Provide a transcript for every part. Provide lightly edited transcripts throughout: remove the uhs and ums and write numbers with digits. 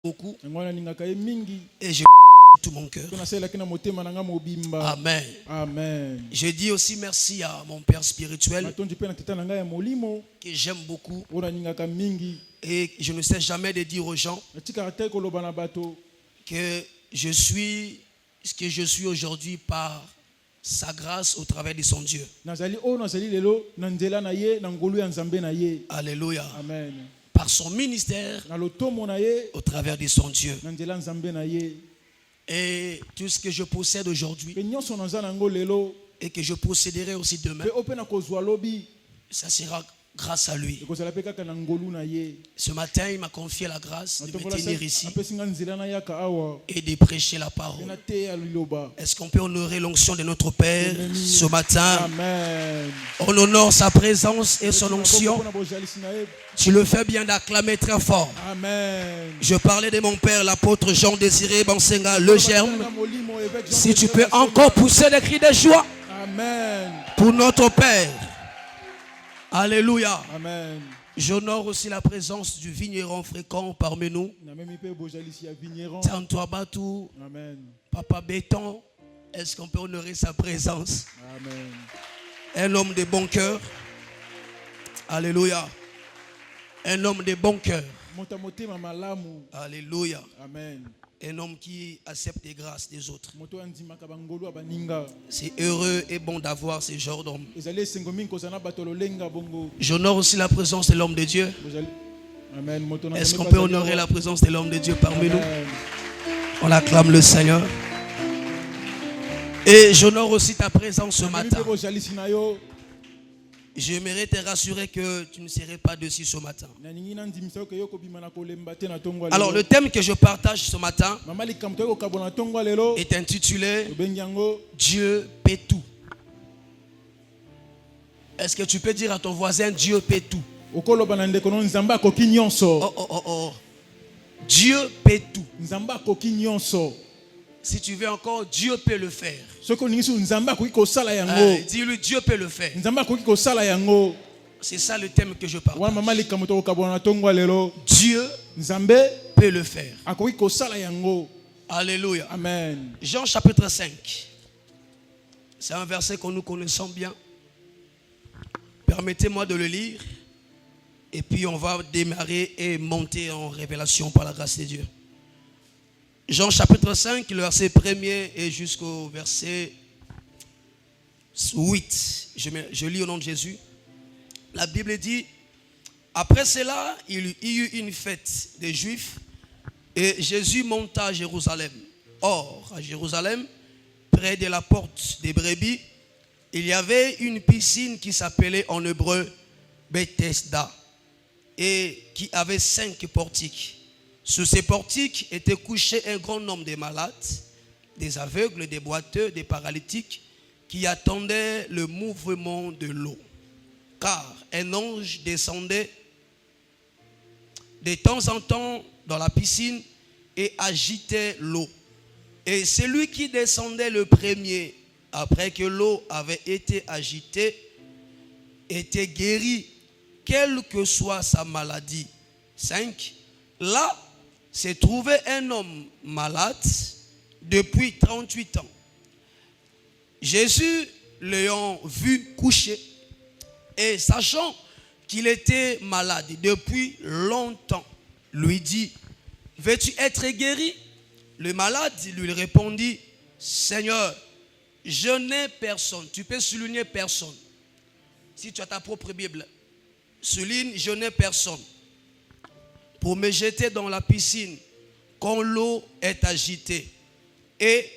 beaucoup et je tout mon cœur. Amen. Amen. Je dis aussi merci à mon père spirituel que j'aime beaucoup et je ne sais jamais de dire aux gens que je suis ce que je suis aujourd'hui par sa grâce au travers de son Dieu. Alléluia. Amen. Par son ministère au travers de son Dieu. Et tout ce que je possède aujourd'hui et que je posséderai aussi demain, ça sera grâce à lui. Ce matin, il m'a confié la grâce de me tenir ici et de prêcher la parole. Est-ce qu'on peut honorer l'onction de notre Père ce matin? Amen. On honore sa présence et son onction. Tu le fais bien d'acclamer très fort. Amen. Je parlais de mon père, l'apôtre Jean-Désiré Bansenga, le germe. Si tu peux encore pousser des cris de joie. Amen. Pour notre Père. Alléluia. Amen. J'honore aussi la présence du vigneron fréquent parmi nous. Tantoa Batou. Amen. Papa Béton. Est-ce qu'on peut honorer sa présence? Amen. Un homme de bon cœur. Alléluia. Un homme de bon cœur. Alléluia. Amen. Un homme qui accepte les grâces des autres. C'est heureux et bon d'avoir ce genre d'homme. J'honore aussi la présence de l'homme de Dieu. Est-ce qu'on peut honorer la présence de l'homme de Dieu parmi nous? On acclame le Seigneur. Et j'honore aussi ta présence ce matin. J'aimerais te rassurer que tu ne serais pas dessus ce matin. Alors le thème que je partage ce matin est intitulé Dieu paie tout. Est-ce que tu peux dire à ton voisin Dieu paie tout? Oh. Dieu paie tout. Si tu veux encore, Dieu peut le faire. Dis-lui, Dieu peut le faire. C'est ça le thème que je partage. Dieu peut le faire. Alléluia. Amen. Jean chapitre 5. C'est un verset que nous connaissons bien. Permettez-moi de le lire. Et puis on va démarrer et monter en révélation par la grâce de Dieu. Jean chapitre 5, le verset 1er et jusqu'au verset 8. Je lis au nom de Jésus. La Bible dit, après cela, il y eut une fête des Juifs et Jésus monta à Jérusalem. Or, à Jérusalem, près de la porte des brebis, il y avait une piscine qui s'appelait en hébreu Bethesda et qui avait 5 portiques. Sous ces portiques était couché un grand nombre de malades, des aveugles, des boiteux, des paralytiques, qui attendaient le mouvement de l'eau. Car un ange descendait de temps en temps dans la piscine et agitait l'eau. Et celui qui descendait le premier, après que l'eau avait été agitée, était guéri, quelle que soit sa maladie. 5. Là, s'est trouvé un homme malade depuis 38 ans. Jésus l'ayant vu coucher et sachant qu'il était malade depuis longtemps, lui dit, veux-tu être guéri? Le malade lui répondit, Seigneur, je n'ai personne. Tu peux souligner personne. Si tu as ta propre Bible, souligne, je n'ai personne pour me jeter dans la piscine quand l'eau est agitée. Et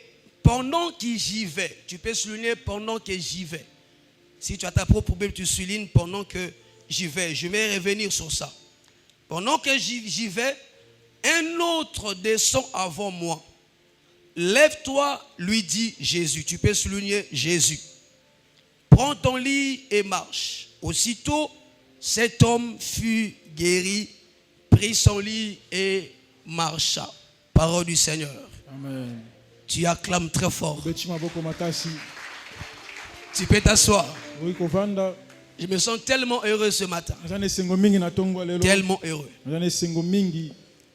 pendant que j'y vais, tu peux souligner pendant que j'y vais. Si tu as ta propre Bible, tu soulignes pendant que j'y vais. Je vais revenir sur ça. Pendant que j'y vais, un autre descend avant moi. Lève-toi, lui dit Jésus. Tu peux souligner Jésus. Prends ton lit et marche. Aussitôt, cet homme fut guéri, prit son lit et marcha. Parole du Seigneur. Amen. Tu acclames très fort. Tu peux t'asseoir. Je me sens tellement heureux ce matin. Tellement heureux.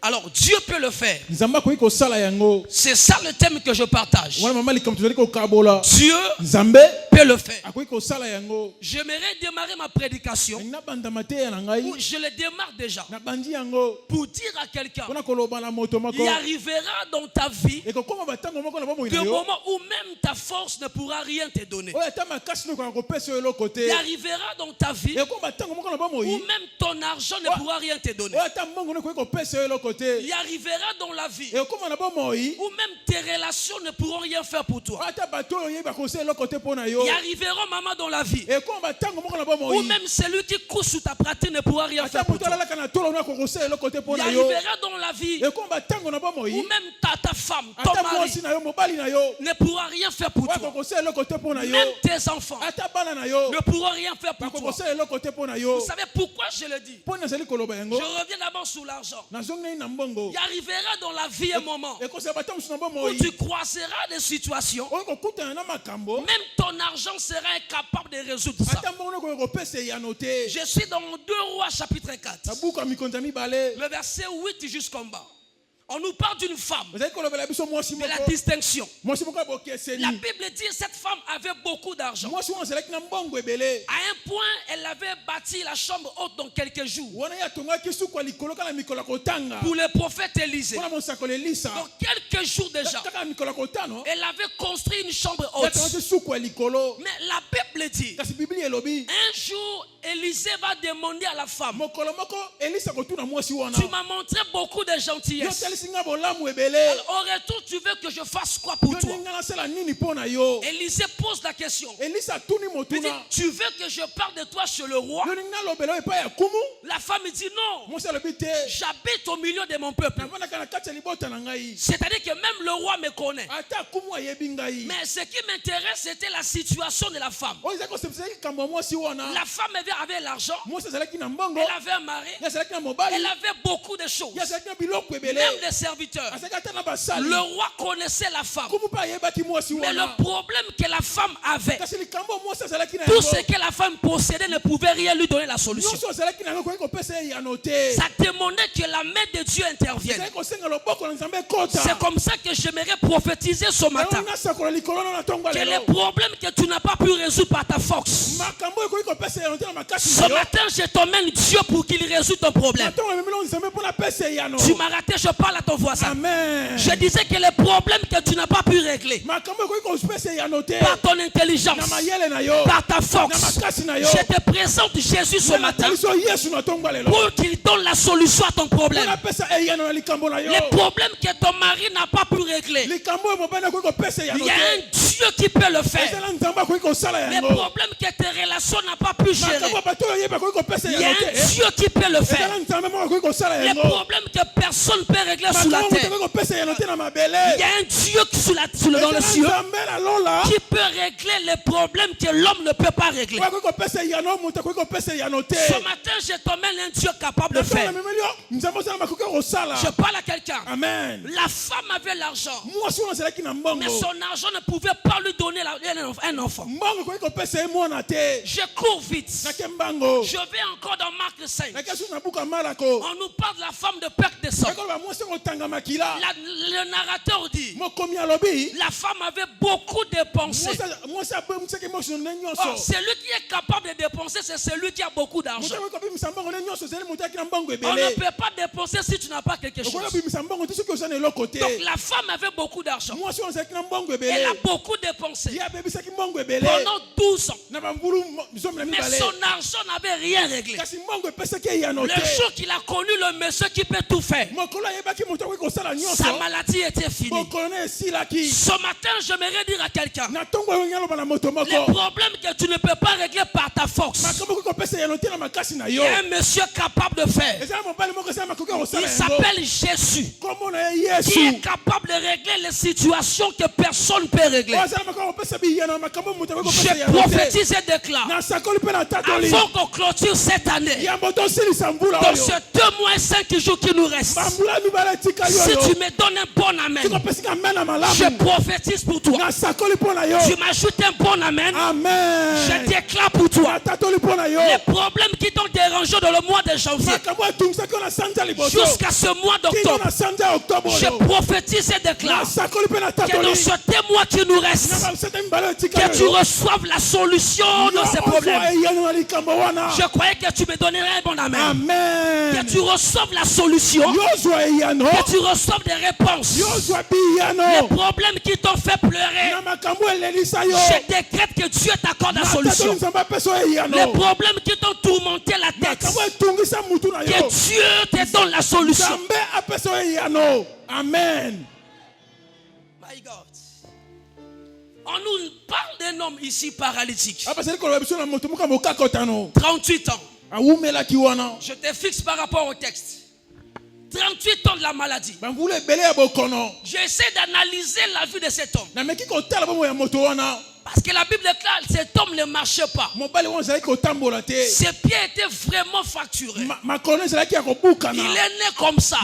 Alors Dieu peut le faire. Nzamba koyi kosala yango. C'est ça le thème que je partage. Wana mama likambo tozali kokabola. Dieu Nzambe peut le faire. akoyi kosala yango. J'aimerais démarrer ma prédication. Na banda mateya na ngai. Je le démarre déjà. Na bandi yango. Pour dire à quelqu'un, Pona koloba na moto mako. il arrivera dans ta vie Et kokoma batango moko na bomoi na des yo. moments où même ta force ne pourra rien te donner. Oya ta makasi no ko pesa yo côté. Il arrivera dans ta vie Et kokoma batango moko na bomoi. où même ton argent ne pourra rien te donner. Oya ta mbongo no ko pesa yo côté. Il arrivera dans la vie Et kokoma na bomoi. où même tes relations ne pourront rien faire pour toi. Oya ta bato yo yeba conseil lo côté pona yo. Il arrivera maman dans la vie Et kokoma batango moko na bomoi. où même celui qui couche sous ta pratique ne pourra rien faire pour toi. Il arrivera dans la vie où même ta femme, ton mari ne pourra rien faire pour toi. Même tes enfants ne pourront rien faire pour toi. Vous savez pourquoi je le dis? Je reviens d'abord sur l'argent. Il arrivera dans la vie un moment où tu croiseras des situations, même ton argent sera incapable de résoudre ça. Je suis dans 2 Rois chapitre 4. Le verset 8 jusqu'en bas. On nous parle d'une femme, de la distinction. La Bible dit que cette femme avait beaucoup d'argent. À un point, elle avait bâti la chambre haute dans quelques jours pour le prophète Élisée. Dans quelques jours déjà, elle avait construit une chambre haute. Mais la Bible dit, un jour, Élisée va demander à la femme, tu m'as montré beaucoup de gentillesse. Alors, au retour, tu veux que je fasse quoi pour toi? Élisée pose la question. Il dit, tu veux que je parle de toi chez le roi? La femme dit non. J'habite au milieu de mon peuple. C'est-à-dire que même le roi me connaît. Mais ce qui m'intéresse, c'était la situation de la femme. La femme avait l'argent. Elle avait un mari. Elle avait beaucoup de choses. Même des serviteurs. Le roi connaissait la femme. Mais le problème que la femme avait, tout ce que la femme possédait ne pouvait rien lui donner la solution. Ça demandait que la main de Dieu intervienne. C'est comme ça que j'aimerais prophétiser ce matin. Que les problèmes que tu n'as pas pu résoudre par ta force, ce matin je t'emmène Dieu pour qu'il résout ton problème. Tu m'as raté, je parle à ton voisin. Amen. Je disais que les problèmes que tu n'as pas pu régler par ton intelligence, par ta force, je te présente Jésus ce matin pour qu'il donne la solution à ton problème. Les problèmes que ton mari n'a pas pu régler, il y a un Dieu qui peut le faire. Les problèmes que tes relations n'ont pas pu gérer, il y a un Dieu qui peut le faire. Les problèmes que personne ne peut régler sous la terre, il y a un Dieu dans le ciel qui peut régler les problèmes que l'homme ne peut pas régler. Ce matin, je t'emmène un Dieu capable de faire. Je parle à quelqu'un. La femme avait l'argent, mais son argent ne pouvait pas lui donner un enfant. Je cours vite. Je vais encore dans Marc 5. On nous parle de la femme de perte de sang. Le narrateur dit, la femme avait beaucoup dépensé. Or, celui qui est capable de dépenser, c'est celui qui a beaucoup d'argent. On ne peut pas dépenser si tu n'as pas quelque chose. Donc la femme avait beaucoup d'argent. Elle a beaucoup dépensé pendant 12 ans. Mais son argent n'avait rien réglé. Le jour qu'il a connu le monsieur qui peut tout faire, sa maladie était finie. Ce matin, j'aimerais dire à quelqu'un, les problèmes que tu ne peux pas régler par ta force, il y a un monsieur capable de faire. Il s'appelle Jésus, qui est capable de régler les situations que personne ne peut régler. Je prophétise et déclare, avant qu'on clôture cette année, dans ces 2 mois et 5 jours qui nous restent, si tu me donnes un bon amen, je prophétise pour toi. Tu m'ajoutes un bon amen, je déclare pour toi les problèmes qui t'ont dérangé dans le mois de janvier. jusqu'à ce mois d'octobre, je prophétise et déclare que dans ce mois qui nous reste, que tu reçoives la solution de ces problèmes. Je croyais que tu me donnerais un bon amen. Que tu reçoives la solution, que tu reçoives des réponses. Les problèmes qui t'ont fait pleurer, je décrète que Dieu t'accorde la solution. Les problèmes qui t'ont tourmenté la tête, que Dieu te donne la solution. Amen. My God. On nous parle d'un homme ici paralytique. 38 ans. Je te fixe par rapport au texte. 38 ans de la maladie. J'essaie d'analyser la vie de cet homme. Parce que la Bible déclare que cet homme ne marchait pas. Ses pieds étaient vraiment fracturés. Il est né comme ça,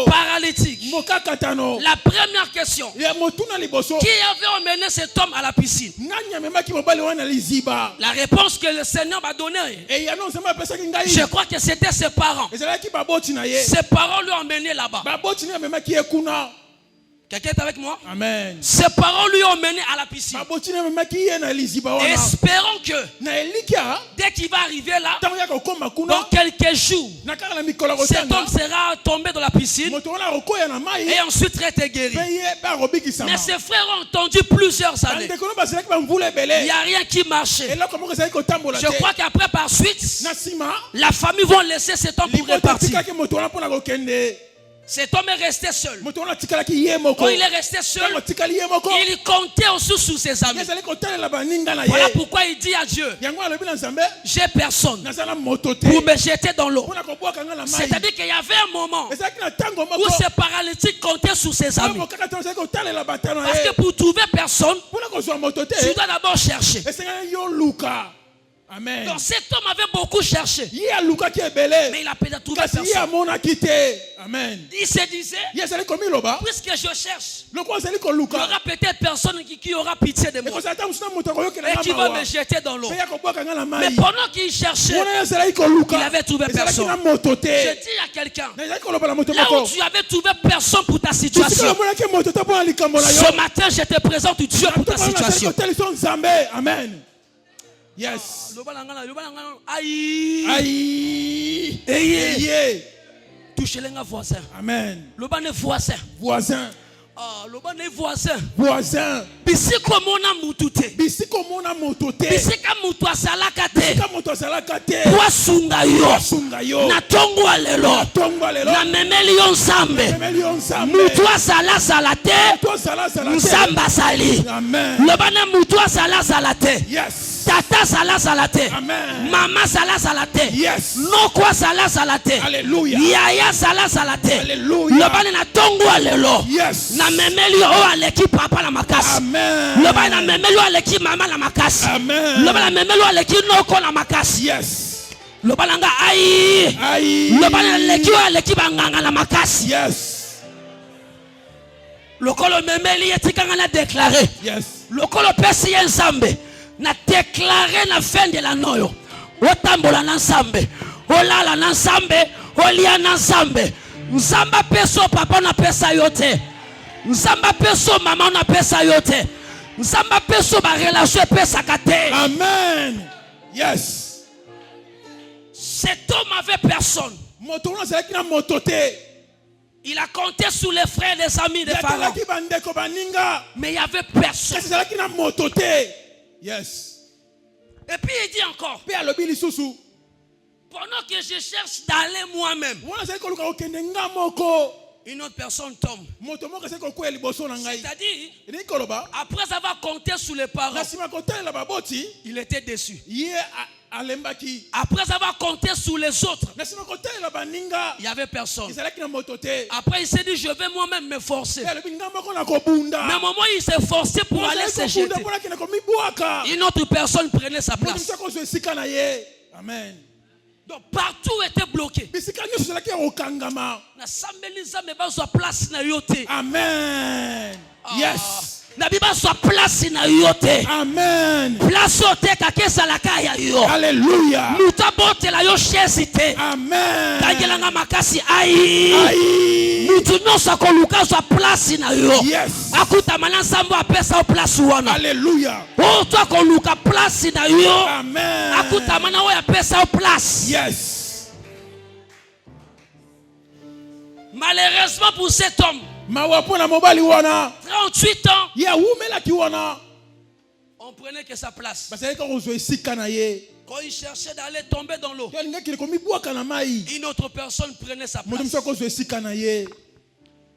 paralytique. La première question, qui avait emmené cet homme à la piscine? La réponse que le Seigneur m'a donnée, je crois que c'était ses parents. Ses parents lui ont emmené là-bas. Quelqu'un est avec moi? Amen. Ses parents lui ont mené à la piscine. Espérons que dès qu'il va arriver là, dans quelques jours, cet homme sera tombé dans la piscine et ensuite traité guéri. Mais ses frères ont entendu plusieurs années. Il n'y a rien qui marchait. Je crois qu'après, par suite, la famille va laisser cet homme pour repartir. Cet homme est resté seul. Quand il est resté seul, il comptait aussi sur ses amis. Voilà pourquoi il dit à Dieu, j'ai personne pour me jeter dans l'eau. C'est-à-dire qu'il y avait un moment où ces paralytiques comptaient sur ses amis. Parce que pour trouver personne, tu dois d'abord chercher. Amen. Donc cet homme avait beaucoup cherché, mais il a peut-être trouvé personne. Amen. Il se disait, puisque je cherche, il y aura peut-être personne qui aura pitié de moi et qui va me jeter dans l'eau. Mais pendant qu'il cherchait, il avait trouvé personne. Je dis à quelqu'un, là où tu avais trouvé personne pour ta situation, ce matin je te présente Dieu pour ta situation. Amen. Yes. Aïe. Aïe. Aïe. Touchez les voisins. Amen. Le ban est voisin. Voisin. Ah, le ban est voisin. Voisin. Bisiko mona mutute. Bisiko mona mutute. Bisika mutu asalakate. Bisika mutu asalakate. Kwa sunga yo. Kwa sunga yo. Na tongo alelo. Na tongo alelo. Na memeli yon sambe. Memeli yon sambe. Mutu asala salate. Mutu asala salate. Nsamba sali. Amen. Le ban est mutu asala salate. Yes. Tata sala salate. Amen. Mama sala salate. Yes. Nokwa sala salate. Alléluia. Yaya sala salate. Alléluia. Le ban na tongo alelo. Yes. Na memeli o aleki papa na makasi. Amen. Le ban na memeli o aleki mama na makasi. Amen. Le ban na memeli o aleki noko na makasi. Yes. Le ban nga aïe. Aïe. Le ban na aleki o aleki banganga na makasi. Yes. Le kolo memeli etikanga na déclarer. Yes. Le kolo pesi ensemble. Na déclaré na fin de la noyo. Otambola na nsambe. Olala na nsambe. Olia na nsambe. Nzamba peso papa na pesa yote. Nzamba peso mama na pesa yote. Nzamba peso ba relation pesa kate. Amen. Yes. Cet homme avait personne. Il a compté sur les frères, les amis, les parents. Mais il n'y avait personne. Yes. Et puis il dit encore, pendant que je cherche d'aller moi-même, une autre personne tombe. C'est-à-dire, après avoir compté sur les parents, il était déçu. Après avoir compté sur les autres, il n'y avait personne. Après il s'est dit, je vais moi-même me forcer. Mais au moment où il s'est forcé pour aller se jeter, une autre personne prenait sa place. Amen. Donc partout était bloqué. Amen. Yes. Nabiba soit place na yote. Amen. Place yote kakesa la kaya yo. Alléluia. Muta bote la yo chesite. Amen. Kagelanga makasi ai. Aïe. Mutu nosa koluka soit place na yo. Yes. Akuta manansambo apesa o place wana. Alléluia. Oh toi koluka place na yo. Amen. Akuta mana o apesa o place. Yes. Malheureusement pour cet homme, Mawapona mobali wana. 38 ans, Ya wumela ki wana. on prenait que sa place. Parce que on zo esika na ye. Quand il cherchait d'aller tomber dans l'eau, Yo linga ki komi bwaka na mai. une autre personne prenait sa Moto place. msoko zo esika na ye.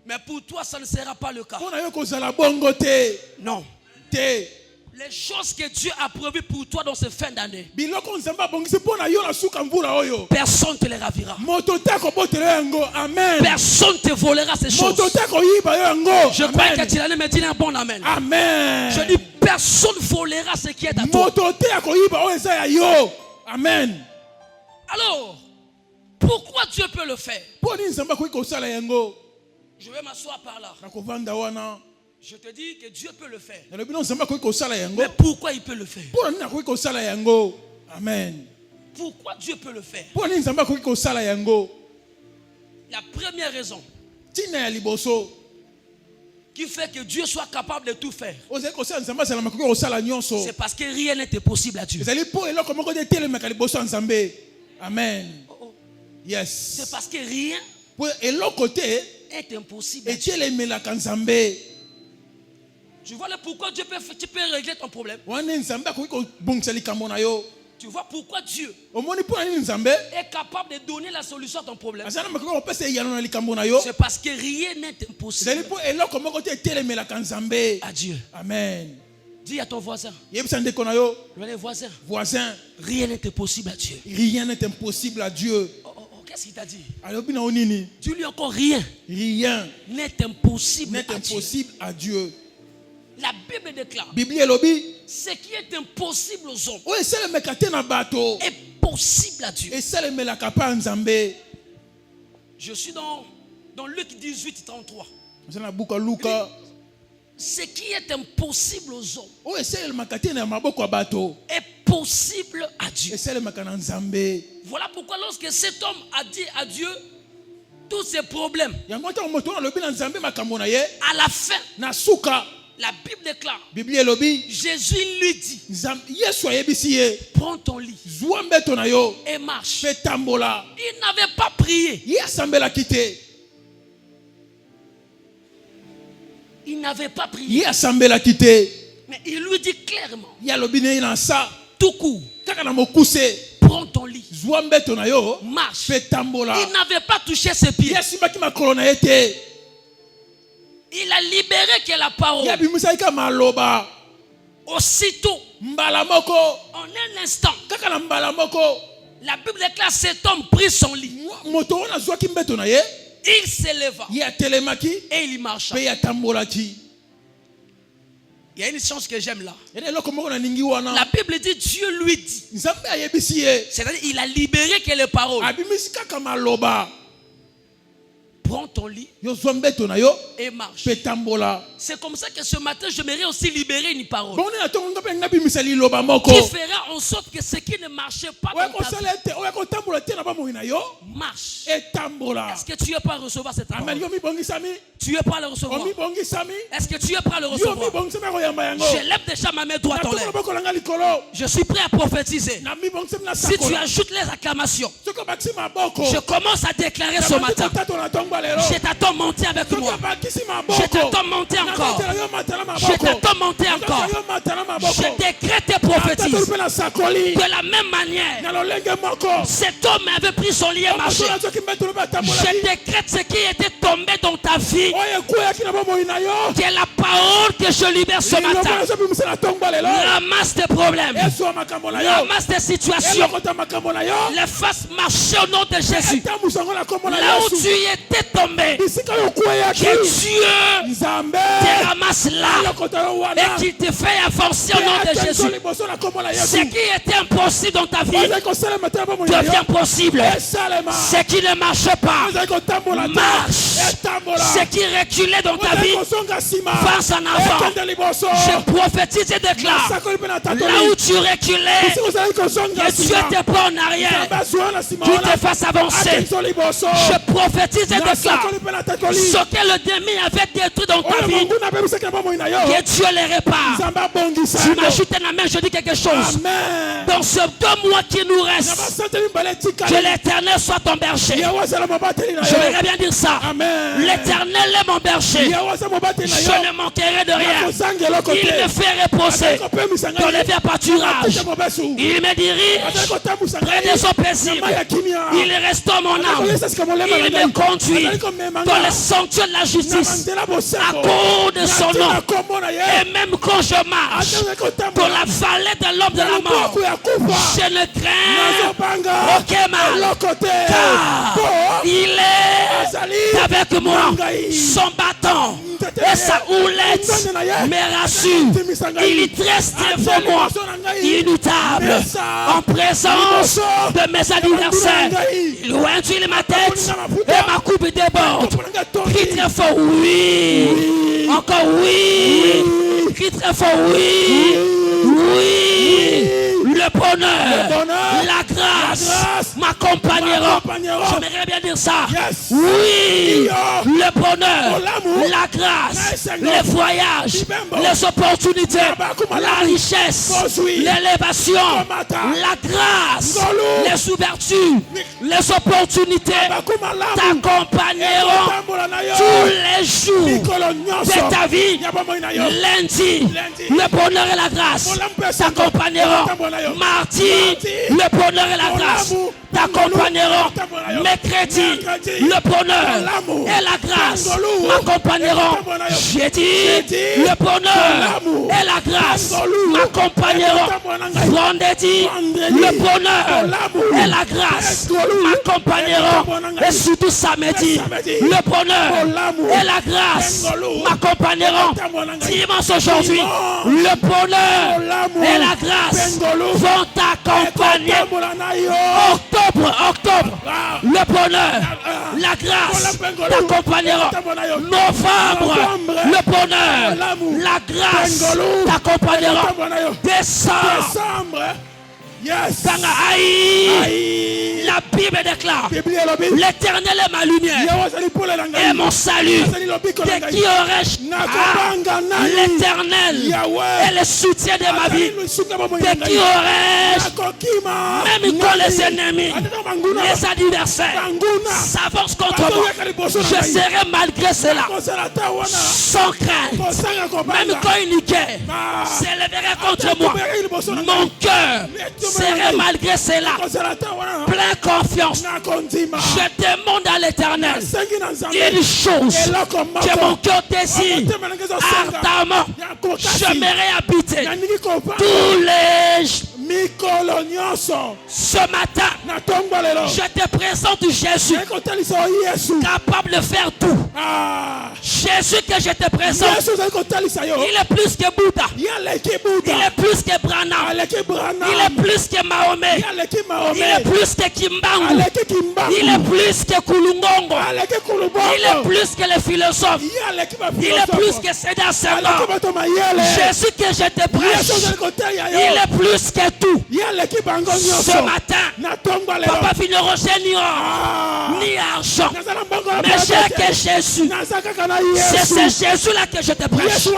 Mais pour toi, ça ne sera pas le cas. Pona yo kozala bongo te. Non. Te. Les choses que Dieu a prévues pour toi dans ces fins d'année, Biloko nzamba bongisi pona yo na suka mvula oyo. personne ne te les ravira. Moto te ko botela yango. Amen. Personne ne te volera ces choses. Moto te ko yiba yo yango. Je crois que Amen. tu l'as me dit un bon amen. Amen. Je dis personne ne volera ce qui est à toi. Moto te ko yiba oyo eza ya yo. Amen. Alors, pourquoi Dieu peut le faire? Poni nzamba ko ikosala yango. Je vais m'asseoir par là. Na kovanda wana. Je te dis que Dieu peut le faire. Na lobi nzamba ko ikosala yango. Mais pourquoi il peut le faire? Poni na ko ikosala yango. Amen. Pourquoi Dieu peut le faire? Poni nzamba ko ikosala yango. La première raison Tina ya liboso. qui fait que Dieu soit capable de tout faire, Ozali kosala nzamba sala makoko kosala nyonso. c'est parce que rien n'est impossible à Dieu. Ezali po eloko moko te telemaka liboso ya nzambe. Amen. Oh, oh. Yes. C'est parce que rien Po eloko te est impossible à Dieu. etelemelaka nzambe. Tu vois le pourquoi Dieu tu peux régler ton problème. Wana nzambe akoki kobongisa likambo na yo. Tu vois pourquoi Dieu Omoni po nini nzambe est capable de donner la solution à ton problème. azala makoko kopesa eyano na likambo na yo. C'est parce que rien n'est Ezali impossible po eloko moko te etelemelaka nzambe. à Dieu. Amen. Dis à ton voisin, Yebisa ndeko na yo, le voisin, voisin, rien n'est impossible à Dieu. rien n'est impossible à Dieu. Oh, oh, oh, qu'est-ce qu'il t'a dit? Alobi na onini? Tu lui encore rien Rien n'est impossible n'est à Dieu. impossible à Dieu. La Bible déclare, Bible elobi, ce qui est impossible aux hommes o esalemaka te na bato, est possible à Dieu. esalemelaka pa nzambe. Je suis dans Luc 18, 33. Ozala na buka Luka, Ce qui est impossible aux hommes o esalemaka te na maboko ya bato, est possible à Dieu. esalemaka na nzambe. Voilà pourquoi lorsque cet homme a dit à Dieu tous ses problèmes, Yango ntango moto alobi na nzambe makambo na ye, à la fin, na suka, la Bible déclare, Bible elobi, Jésus lui dit, Yesu ayebisi ye, prends ton lit zwa mbeto na yo, et marche. pe tambola. Il n'avait pas prié. Ye asambelaki te. Il n'avait pas prié. Ye asambelaki te. Mais il lui dit clairement, Ye alobi na ye na sa, tout court, kaka na mokuse, prends ton lit, zwa mbeto na yo, marche. pe tambola. Il n'avait pas touché ses pieds. Ye asimbaki makolo na ye te. Il a libéré que la parole. Ye abimisaki ka maloba. Aussitôt, Mbala moko, en un instant, kaka na mbala moko, la Bible déclare cet homme prit son lit. moto wana zwaki mbeto na ye, Il s'éleva ye atelemaki, et il marcha. pe ye atambolaki. Il y a une chance que j'aime là. Ene eloko moko na ningi wana. La Bible dit, Dieu lui dit. Nzambe ayebisi ye, C'est-à-dire, il a libéré que les paroles. abimisi kaka maloba. Prends ton lit Yo zwa mbeto na yo, et marche. pe tambola. C'est comme ça que ce matin, j'aimerais aussi libérer une parole Bon na tongo ngape ngabimisa liloba moko. qui fera en sorte que ce qui ne marchait pas Oya dans ta vie kosala ete, oya kotambola te na bomoi na yo, marche. e tambola. Est-ce que tu es prêt à recevoir cette Amen. parole? Yo mi bongisami, Tu es prêt à le recevoir? o mi bongisami, Est-ce que tu es prêt à le yo mi recevoir? bongisami koyamba yango. Je lève déjà ma main droite en Natongo l'air. loboko langa likolo, Je suis prêt à prophétiser. na mi bongisami na Si tu sakola. ajoutes les acclamations, Soko bakisi maboko. je commence à déclarer ce matin. Tato na tongba lelo. Je t'attends monter avec Soko moi. bakisi Je maboko. t'attends monter encore. Nakotela yo matala maboko. Je t'attends monter encore. Yo matala maboko. Je décrète et Tato prophétise. lupe na sakoli. De la même manière, Na lolenge moko. cet homme avait pris son lit et marché. Moto na zoki mbeto lupe atambola. Je décrète ce qui était tombé dans ta vie. Oye kuyaki na bomoi na yo. Que la parole que je libère ce matin Liloba zo bimisa na tongba lelo. ramasse tes problèmes, Yesu makambo na yo. ramasse tes situations, Elokota makambo na yo. les fasse marcher au nom de Jésus. Etambusa ngo na kombo na Là où Yesu. tu étais tombé, Bisika yo kuyaki. que Dieu Nzambe. te ramasse là Elokota yo wana. et qu'il te fait avancer au nom de Jésus. Liboso na kombo na Yesu. Ce qui était impossible dans ta vie devient possible. Ce qui ne marche pas marche. Ce qui reculait dans ta vie passe en avant. Je prophétise et déclare, là où tu reculais, que Dieu te prend en arrière, qu'il te fasse avancer. Je prophétise et déclare, ce que le démon avait détruit dans ta vie, que Dieu les répare. Tu m'ajoutes un amen, je dis quelque chose. Dans ce 2 mois qui nous reste, que l'Éternel soit ton berger. Je voudrais bien dire ça. L'Éternel est mon berger. Je ne manquerai de rien. Il me fait reposer dans les verts pâturages. Il me dirige près des eaux paisibles. Il restaure mon âme. Il me conduit dans les sanctuaires de la justice à cause de son nom. Et même quand je marche dans la vallée de l'ombre de la mort, je ne crains aucun mal, car il est avec moi. Son bâton et sa houlette me rassure. Il dresse devant moi une table en présence de mes adversaires. Il oint ma tête et ma coupe déborde. Crie très fort oui. Encore oui. Crie très fort oui. Oui. Le bonheur, la grâce m'accompagneront. J'aimerais bien dire ça. Oui, le bonheur, la grâce, les voyages, les opportunités, la richesse, l'élévation, la grâce, les ouvertures, les opportunités t'accompagneront tous les jours de ta vie. Lundi, le bonheur et la grâce t'accompagneront. Mardi, le bonheur et la grâce t'accompagneront. Mercredi, le bonheur et la grâce m'accompagneront. Jeudi, le bonheur et la grâce m'accompagneront. Vendredi, le bonheur et la grâce m'accompagneront. Et surtout samedi, le bonheur et la grâce m'accompagneront. Dimanche aujourd'hui, le bonheur et la grâce vont t'accompagner. Octobre, le bonheur, la grâce t'accompagneront. Novembre, le bonheur, la grâce t'accompagneront. Décembre, la Bible déclare, l'Éternel est ma lumière et mon salut. De qui aurais-je? L'Éternel est le soutien de ma vie. De qui aurais-je? Même quand les ennemis, les adversaires s'avancent contre moi, je serai malgré cela sans crainte. Même quand une guerre s'élèverait contre moi, mon cœur serait malgré cela plein confiance. Je demande à l'Éternel une chose que mon cœur désire ardemment. J'aimerais habiter tous les ce matin. Je te présente Jésus capable de faire tout. Jésus que je te présente, il est plus que Bouddha, il est plus que Branham, il est plus que Mahomet, il est plus que Kimbangu, il est plus que Kulungongo, il est plus que les philosophes, il est plus que Sédar Senghor. Jésus que je te prêche, il est plus que tout. Ce matin, papa vient rechercher ni argent, mais j'ai que Jésus. C'est ce Jésus-là que je te prêche.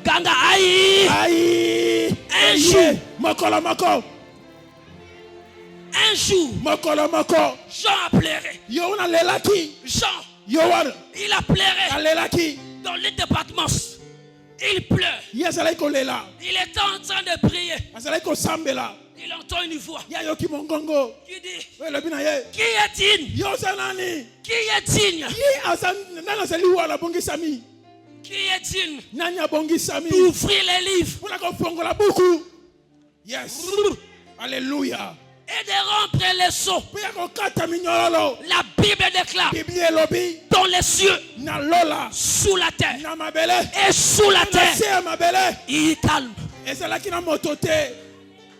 Ganga aïe. Un jour, Jean a pleuré. Jean, il a pleuré dans les départements. Il pleure. Il est en train de prier. Il entend une voix qui dit, qui est digne? Qui est digne? Qui est digne d'ouvrir les livres? Yes. Alléluia. Et de rompre les sceaux. La Bible déclare dans les cieux, sous la terre et sous la terre, il calme.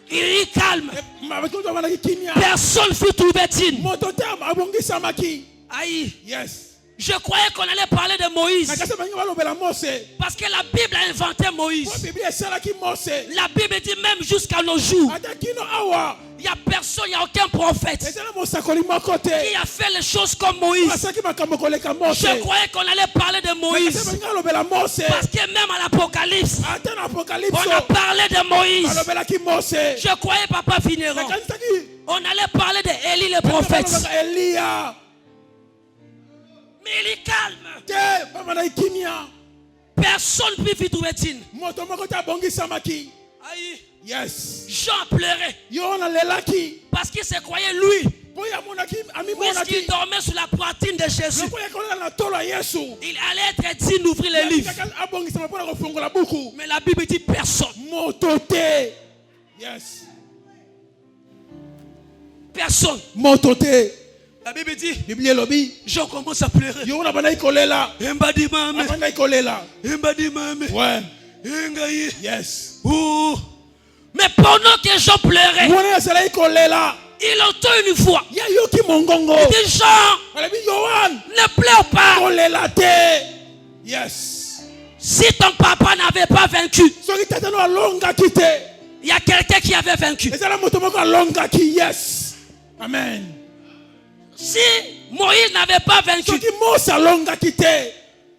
Il est calme. Personne ne fut trouvé digne. Aïe. Yes. Je croyais qu'on allait parler de Moïse. Parce que la Bible a inventé Moïse. La Bible dit même jusqu'à nos jours. Il n'y a personne, il n'y a aucun prophète qui a fait les choses comme Moïse. Je croyais qu'on allait parler de Moïse. Parce que même à l'Apocalypse, on a parlé de Moïse. Je croyais, Papa Vigneron, on allait parler d'Élie le prophète. Mais il est calme. Personne ne peut trouver digne. Aïe. Yes. Jean pleurait. Parce qu'il se croyait lui. Puisqu'il dormait sur la poitrine de Jésus. Il allait être digne d'ouvrir les livres. Mais la Bible dit personne. Yes. Personne. La Bible dit, Jean commence à pleurer. Yes. Mais pendant que Jean pleurait, il entend une voix. Il dit, Jean, ne pleure pas. Yes. Si ton papa n'avait pas vaincu, il y a quelqu'un qui avait vaincu. Yes. Amen. Si Moïse n'avait pas vaincu,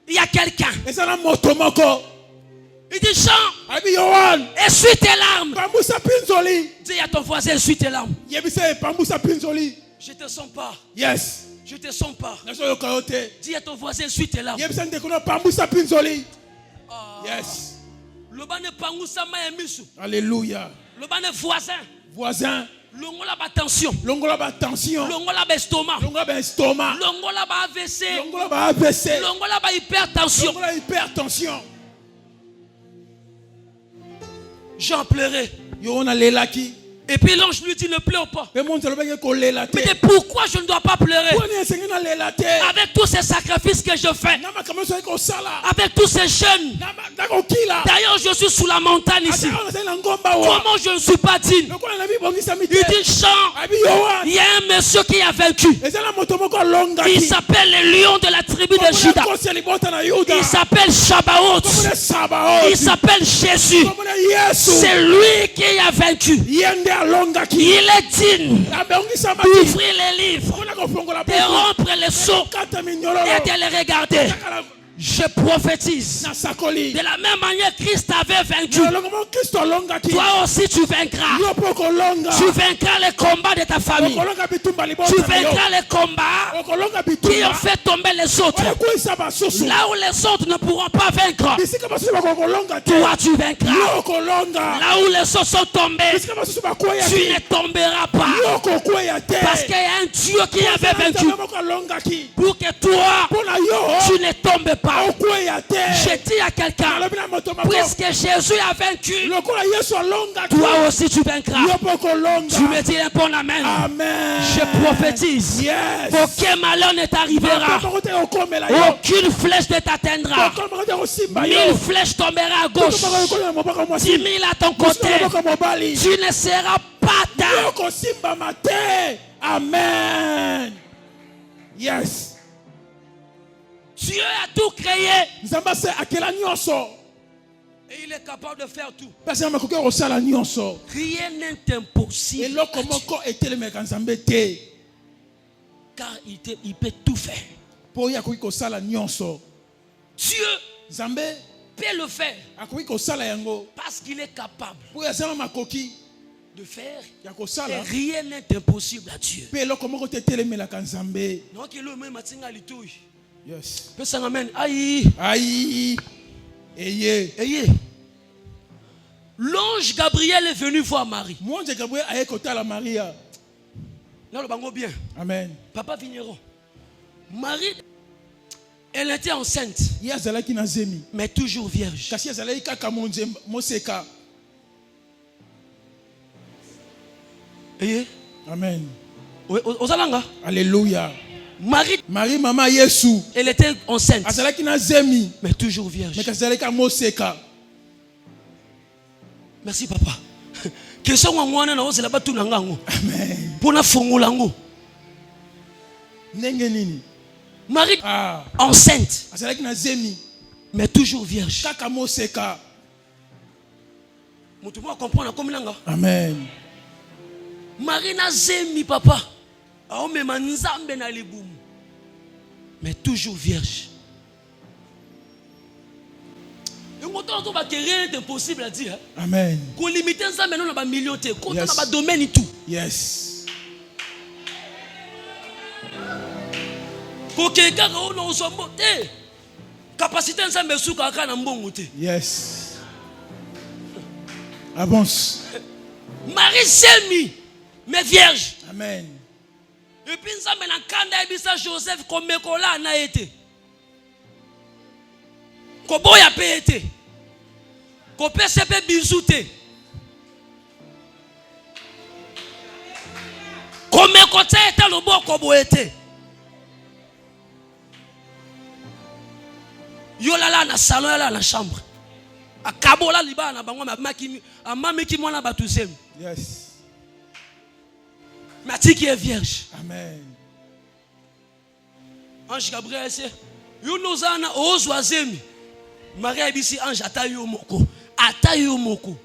il y a quelqu'un. Il dit, Jean, essuie tes larmes. Dis à ton voisin, essuie tes larmes. Je te sens pas. Yes. Je te sens pas. Dis à ton voisin, essuie tes larmes. Yes. Alléluia. Le voisin. Voisin. Longola ba tension. Longola ba tension. Longola ba estomac. Longola ba estomac. Longola ba AVC. Longola ba AVC. Longola ba hypertension. Longola hypertension. Jean pleurait. Yona lelaki. Et puis l'ange lui dit, ne pleure pas. Mais pourquoi je ne dois pas pleurer? Avec tous ces sacrifices que je fais, avec tous ces jeûnes. D'ailleurs, je suis sous la montagne ici. Comment je ne suis pas digne? Il dit, Jean, il y a un monsieur qui a vaincu. Il s'appelle le lion de la tribu de Juda. Il s'appelle Shabaoth. Il s'appelle Jésus. C'est lui qui a vaincu. Il est digne d'ouvrir les livres, de rompre les seaux et de les regarder. Je prophétise. De la même manière Christ avait vaincu, toi aussi tu vaincras. Tu vaincras les combats de ta famille. Tu vaincras les combats qui ont fait tomber les autres. Là où les autres ne pourront pas vaincre, toi tu vaincras. Là où les autres sont tombés, tu ne tomberas pas. Parce qu'il y a un Dieu qui avait vaincu pour que toi tu ne tombes pas. Je dis à quelqu'un, puisque Jésus a vaincu, toi aussi tu vaincras. Tu me dis un bon amen. Je prophétise, aucun malheur ne t'arrivera, aucune flèche ne t'atteindra. 1000 flèches tombera à gauche, 10 000 à ton côté. Tu ne seras pas atteint. Amen. Yes. Dieu a tout créé. Et il est capable de faire tout. Rien n'est impossible. Car il peut tout faire. Dieu peut le faire. Parce qu'il est capable de faire. Et rien n'est impossible à Dieu. Donc il est même yes. Amen. Aïe. Aïe. Ayez. Ayez. L'ange Gabriel est venu voir Marie. Là, le bango bien. Amen. Papa Vigneron. Marie, elle était enceinte. Mais toujours vierge. Ayez. Amen. Alléluia. Marie, maman Yesu, elle était enceinte, mais toujours vierge. Merci papa. Question ngwana na ose la batu na ngango. Amen. Pona fongola ngo. Ndenge nini? Marie enceinte. Azalaki na zemi. Mais toujours vierge. Kaka moseka. Mutu mo comprendre comme nanga. Amen. Marie na zemi papa. Aomema nzambe na libumu. Mais toujours vierge. Rien n'est impossible à dire. Amen. Qu'on limite ça maintenant dans ba million te, qu'on dans ba domaine et tout. Yes. Ko quelqu'un ko no so mbote. Capacité nzambe suka ka na mbongo te. Yes. Avance. Marie semi mais vierge. Amen. Et puis nzambe na kanda ebisa Joseph komekola na été. Ko boya pe été. Ko pese pe bisou te. Ko mekota eta loboko bo été. Yo lala na salon lala na chambre. Akabola liba na bango amami ki mwana batuzem. Yes. Mati qui est vierge. Amen. Ange Gabriel c'est yo nozana ozwazemi. Maria bisi ange atayo moko. Atayo moko.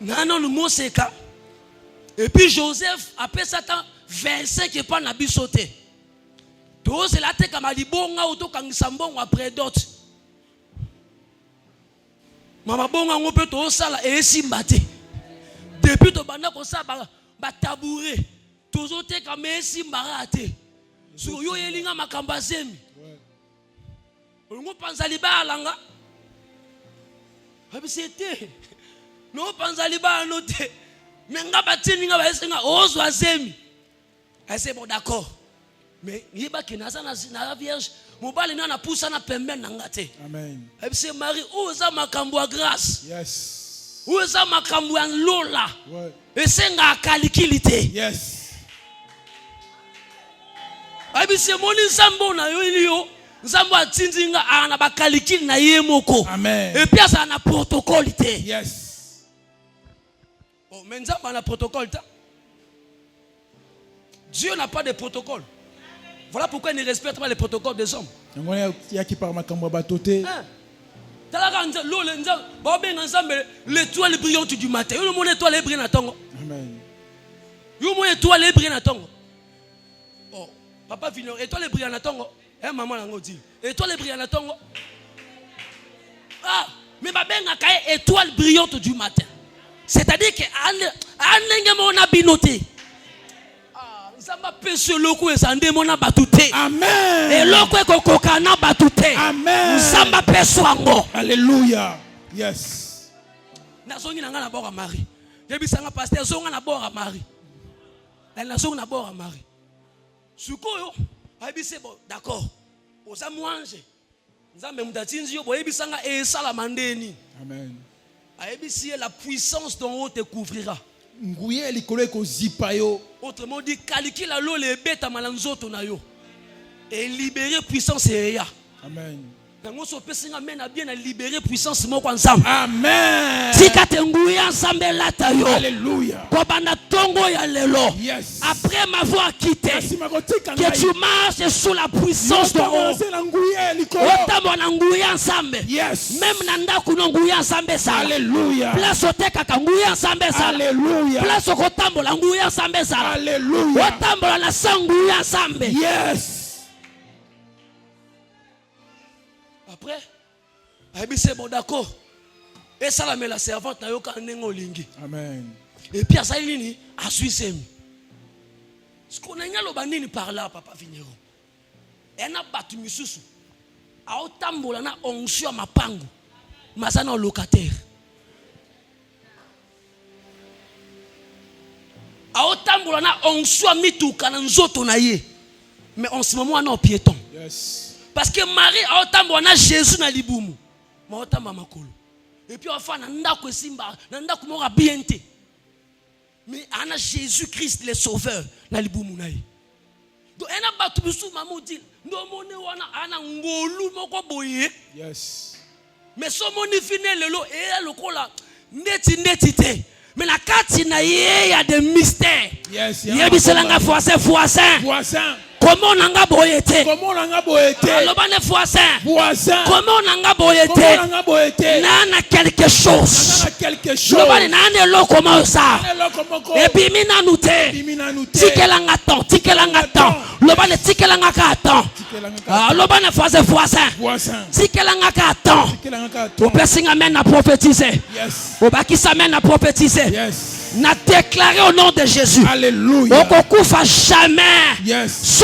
Nana no moseka. Et puis Joseph après Satan 25 et pas na bisoté. To c'est la te kama libonga auto kangisa mbongo après d'autres. Mama bonga ngope to sala e simbate. Depuis to banda ko sa ba tabouret. Tozo te kama e simbarate. So yo yelinga makamba zemi. Ngo panzali ba langa. Habi c'était. No panzali ba note. Menga batini nga ba esenga ozwa zemi. C'est bon d'accord. Mais il ba kinaza na vierge. Mobali na poussa na pembe na ngate. Amen. C'est Marie oza makambo a grâce. Yes. Oza makambo ya lola. Ouais. Esenga akalikilité. Yes. Abi c'est moni nzambo na yo ilio. Nzambo atindinga ana bakalikili na ye moko. Amen. Et puis ça na protocole té. Yes. Oh, mais nzambo na protocole ta. Dieu n'a pas de protocole. Voilà pourquoi il ne respecte pas les protocoles des hommes. L'étoile brillante du matin. Mon étoile brillante. Amen. Mon étoile brillante. Oh, papa Vignon, étoile brillante. Eh maman lango dit. Étoile brillante. Ah, mais ma belle a étoile brillante du matin. C'est-à-dire que mon abinoté. Amen. Et Amen. Alléluia. Yes. Nazongi na ngana bora Marie. Yebisanga pasteur zonga na bora Marie. La zonga na bora Marie. Sukoyo, ayebise bon d'accord. Oza mwange. Nzambe mutatinzi yo boyebisanga e sala mandeni. Amen. Ayebisi la puissance dont on te couvrira. Autrement dit, calcule la loi les bêtes à malanzoto na yo. Et libérer puissance et ya. Amen. Bien libérer puissance moko ensemble. Amen. Alléluia. Yes. Après m'avoir quitté, que tu marches sous la puissance de haut. Yes. Même nanda kunonguya ensemble ça. Alléluia. Place au teka kanguya ensemble ça. Alléluia. Place au kotambo languya ensemble ça. Alléluia. Kotambo la sanguya ensemble. Yes. Après, c'est bon d'accord. Et ça la met la servante na yoka nengo lingi. Amen. Et puis à ça il a suissé. Ce qu'on a lo banini par là papa Vigneron. Et na batu misusu. A otambola na onction mapango. Masana locataire. A otambola na onction mituka na nzoto na ye. Mais en ce moment on est piéton. Yes. Parce que Marie a autant na Jésus na libumu. Ma autant makolo. Et puis enfin nanda ko simba, nanda ko mora bienté. Mais ana Jésus Christ le sauveur na libumu na ye. Donc ena batu bisu mamu dit, ndo mone wana ana ngolu moko boye. Yes. Mais so moni fine lelo e lokola neti te. Mais la carte, il y a des mystères. Yes, Il y a des voisins. voisin. Comment on a boyété? Comment on a boyété? Voisin. Comment on a boyété? Nana quelque chose. Comment ça? Et puis mina nous tikelanga temps. Lobane tikelanga temps. Lobane voisin. Tikelanga temps. Au blessing amène à prophétiser. Au baki s'amène à prophétiser. N'a déclaré au nom de Jésus. Alléluia. Okufa jamais. Yes.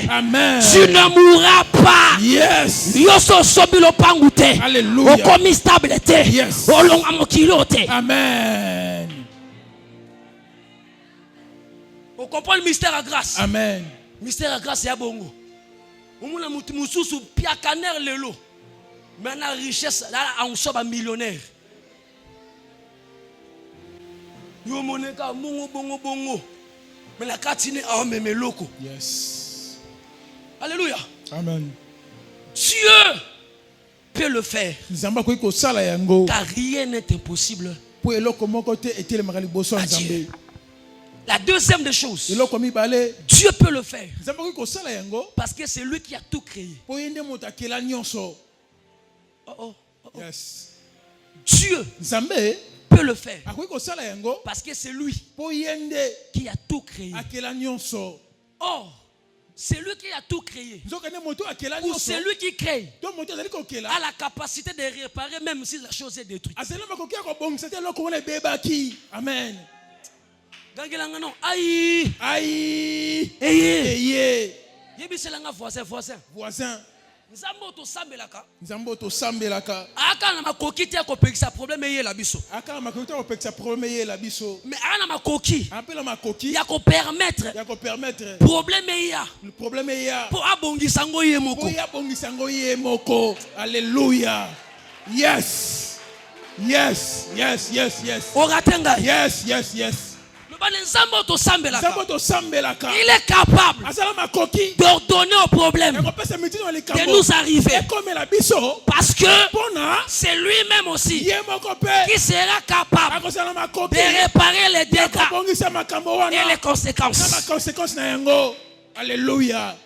Amen. Tu ne mourras pas. Yes. Yoso sobilo pangute. Alléluia. Okomi stabilité. Yes. Olonga mokilote. Amen. On comprend le mystère à grâce. Amen. Mystère à grâce, c'est à bongo. On m'a mususu piakaner lelo. Maintenant richesse là on soit millionnaire. Yo moneka bongo. Mais la catine a même loco. Yes. Alléluia. Amen. Dieu peut le faire. Car rien n'est impossible. À Dieu. La deuxième des choses, Dieu peut le faire. Parce que c'est lui qui a tout créé. Yes. Dieu peut le faire. Parce que c'est lui qui a tout créé. Or, c'est lui qui a tout créé. Ou c'est lui qui crée. A la capacité de réparer même si la chose est détruite. Amen. Aïe. Aïe. Voisin. Nzambo to sambelaka. Aka na makoki te ko pekisa problème yé la biso. Aka na makoki to pekisa problème yé la biso. Mais ana makoki. Appelle makoki. Ya ko permettre. Ya ko permettre. Problème ya. Le problème ya. Pour abongisa ngo yé moko. Pour abongisa ngo yé moko. Alléluia. Yes. Yes. Yes. Yes. Yes. Oratenga. Yes. Yes. Yes. Il est capable d'ordonner au problème de nous arriver. Parce que c'est lui-même aussi qui sera capable de réparer les dégâts et les conséquences. Alléluia.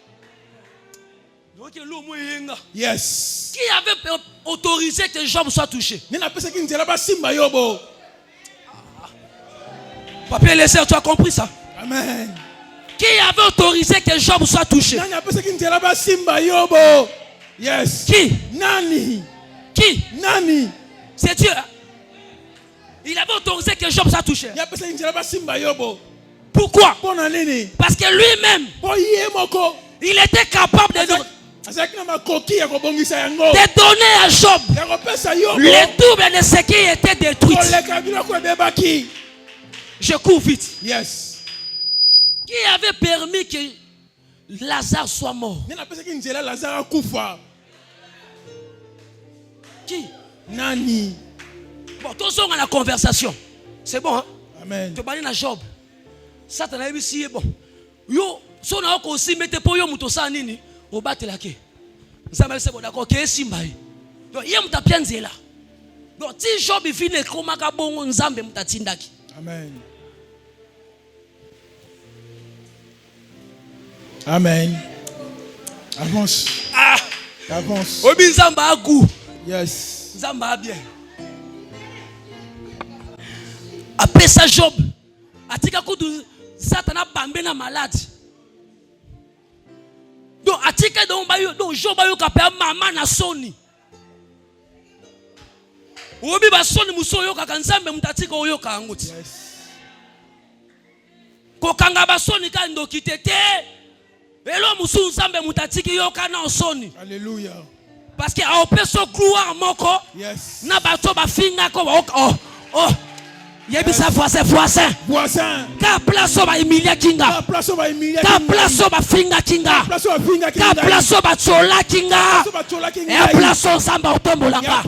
Yes. Qui avait autorisé que Job soit touché? Papa et les sœurs, tu as compris ça? Amen. Qui avait autorisé que Job soit touché? Yes. Qui? Nani? Qui? Nani? C'est Dieu. Il avait autorisé que Job soit touché. Pourquoi? Parce que lui-même, il était capable de donner à Job le double de ce qui était détruit. Je cours vite. Yes. Qui avait permis que Lazare soit mort? Qui? Nani? Bon, tous sont dans la conversation. C'est bon, hein? Amen. Tu parles de Job. Satan a dit bon. Yo, son a aussi mette pour yo mutosa nini? Au battre la ke. Ça m'a dit bon d'accord, que simbaï. Donc il y a muta pianzela. Donc si Job finit comme ka bongo nzambe mutatindaki. Amen. Amen. Avance. Avance. Obi nzamba agu. Yes. Nzamba bien. Après ça Job atika kudu Satan a bambé na malade. Donc atika donc Job ayo kapé maman na soni. Obi ba soni muso yo kaka nzambe mutatika oyo kanguti. Yes. Ko kanga ba soni ka ndoki tete. Elo musu nzambe mutatiki yo kana soni. Alléluia. Parce que a opeso gloire moko. Yes. Na ba to ba finga ko oh. Yebisa voisin. Ka place ba Emilia Kinga. Ka place ba finga Kinga. Ka place ba Chola Kinga. E place samba otombolanga.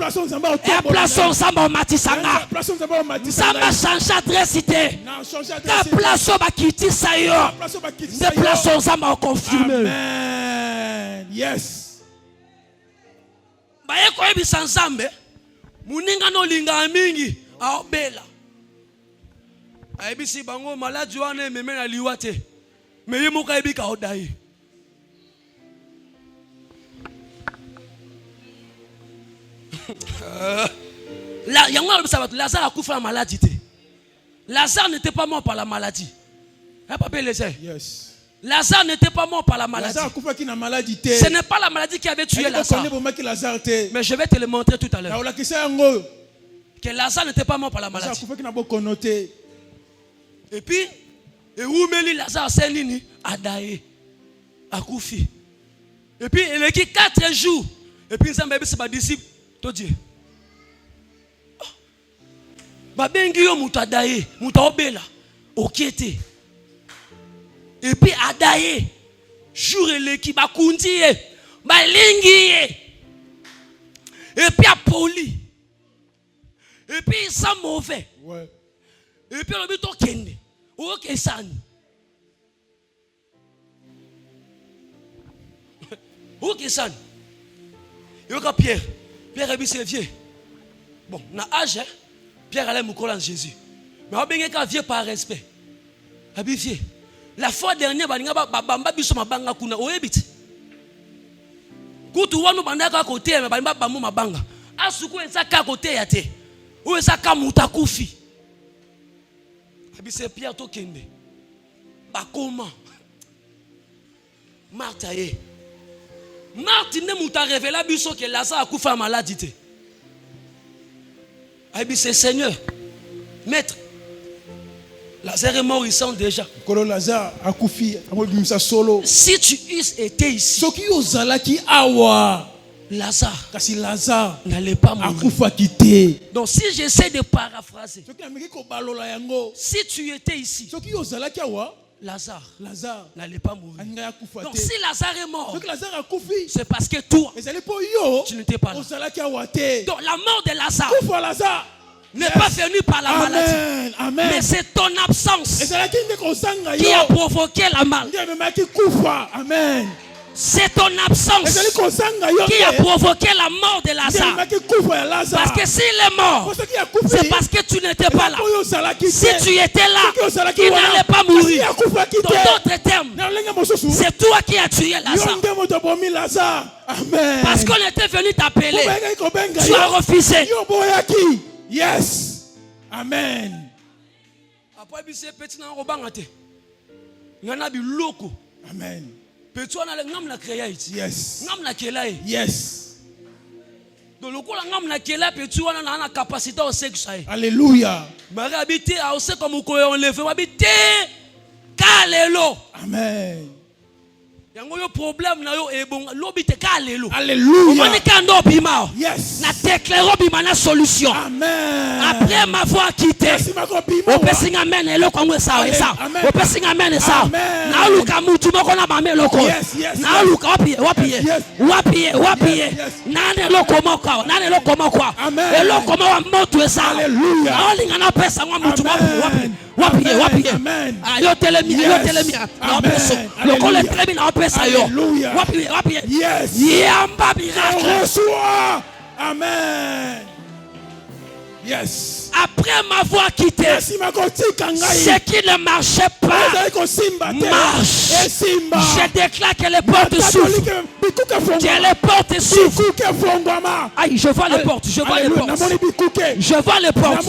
E place samba matisanga. Samba change adressité. Ka place ba kiti sayo. De place samba confirmé. Amen. Yes. Ba yeko yebisa nzambe. Muninga no linga mingi. Aobela. Ayebisi bango malade wana meme na liwa te. Mais ye moko ayebika odaye. Lazare a couffé la maladie. Lazare n'était pas mort par la maladie. Yes. Lazare n'était pas mort par la maladie. Ce n'est pas la maladie qui avait tué Lazare. Mais je vais te le montrer tout à l'heure. Que Lazare n'était pas mort par la maladie. Et puis, Lazare s'est nini adaye, akoufi. Et puis il est 4 jours. Et puis il s'est dit disciple, toi Dieu. Babengi yo mutadaye, mutaobela, okete. Et puis adaye, jour eleki bakundi ye, balingi ye. Et puis apoli. Et puis il sent mauvais. Ouais. Et puis on dit to kende. Ok sani. Ok sani. Et au Pierre. Pierre a dit c'est vieux. Bon, na âge, hein? Pierre allait me coller en Jésus. Mais on bien qu'un vieux par respect. Abi vieux. La fois dernière, bamba biso mabanga kuna oebiti. Kutu wanu bandaka côté mais bamba bamu mabanga. Asuku ensa ka côté ya te. Ou ensa ka mutakufi. Abi c'est Pierre to kende. Ba comment? Marthe aye. Marthe ne muta révélé biso que Lazare a kufa maladie te. Abi c'est Seigneur. Maître. Lazare est mort, il sent déjà. Si tu eusses été ici, Lazare n'allait pas mourir. Donc si j'essaie de paraphraser, si tu étais ici, Lazare n'allait pas mourir. Donc si Lazare est mort, c'est parce que toi, tu n'étais pas là. Donc la mort de Lazare n'est pas venu par la maladie. Amen. Mais c'est ton absence qui a provoqué la maladie. Amen. C'est ton absence qui a provoqué la mort de Lazare. Parce que s'il est mort, c'est parce que tu n'étais pas là. Si tu étais là, il n'allait pas mourir. Dans d'autres termes, c'est toi qui as tué Lazare. Amen. Parce qu'on était venu t'appeler, tu as refusé. Yes. Amen. Après, c'est petit dans le banc. Il y en a du loco. Amen. Petit on a le nom de la création. Yes. Nom la création. Yes. Donc le coup la nom la création, petit on a la capacité au sexe. Alléluia. Marie habité à aussi comme on levé, habité kalelo. Amen. Yango yo problème na yo e bon lobite kalelo. Alléluia. On est kando bima. Yes. Na déclare bima na solution. Amen. Après m'avoir quitté. O pesinga amen elo kongo sa esa. O pesinga amen esa. Na luka mutu moko na ba meloko. Na luka wapi. Nane loko moko. Nane loko moko. Elo komo wa moto esa. Alléluia. Na olinga na pesa ngwa mutu wapi. Ayo telemi. Na peso. Loko le tremi na pesa yo. Wapi. Yes. Yamba miracle. Reçois. Amen. Yes. Après m'avoir quitté, ce qui ne marchait pas marche. Je déclare que les portes s'ouvrent. Que les portes s'ouvrent. Aïe, je vois les portes. Je vois les portes.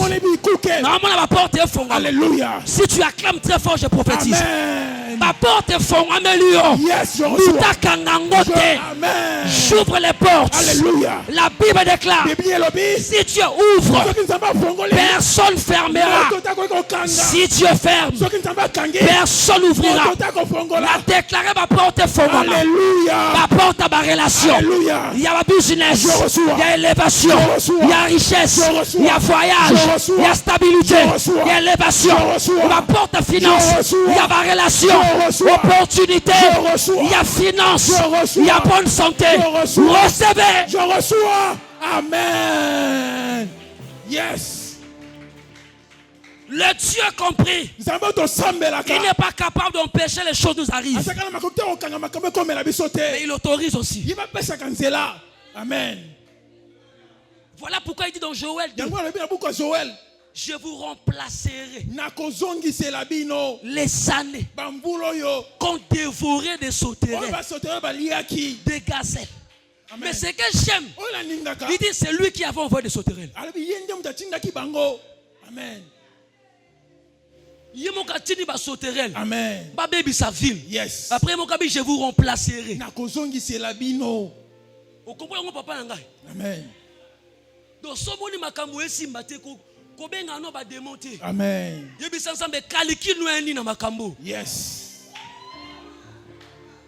Normalement, la porte est fondée. Alléluia. Si tu acclames très fort, je prophétise. Amen. Ma porte est fondée. Yes, je reçois. Amen. J'ouvre les portes. Alléluia. La Bible déclare, si Dieu ouvre, personne fermera. Si Dieu ferme, personne n'ouvrira. La déclarer ma porte est fondée. Ma porte à ma relation. Il y a ma business. Il y a élévation. Il y a richesse. Il y a voyage. Il y a stabilité. Il y a élévation. Ma porte à finance. Il y a ma relation. Opportunité. Il y a finance. Il y a bonne santé. Recevez. Je reçois. Amen. Yes. Le Dieu compris. Il n'est pas capable d'empêcher les choses nous arrivent. Mais il autorise aussi. Amen. Voilà pourquoi il dit dans Joël 2. Je vous remplacerai nakozongisela bino les années bambula oyo qu'on dévorait des oyo sauterelles, basotere baliaki. des gazelles. Amen. Mais ce que j'aime, Oyo nalingaka il dit c'est lui qui avait envoyé des sauterelles. alobi ye nde moto atindaki bango. Amen. Yemokatini ba sauterelles. Amen. Ba baby sa ville. Yes. Après mokabi je vous remplacerai. nakozongisela bino. Vous comprenez mon papa ngai? Amen. Donc so moni makambo esimba te ko benga no ba démonter. Amen. Yebisa nsambe kaliki no eni na makambo. Yes.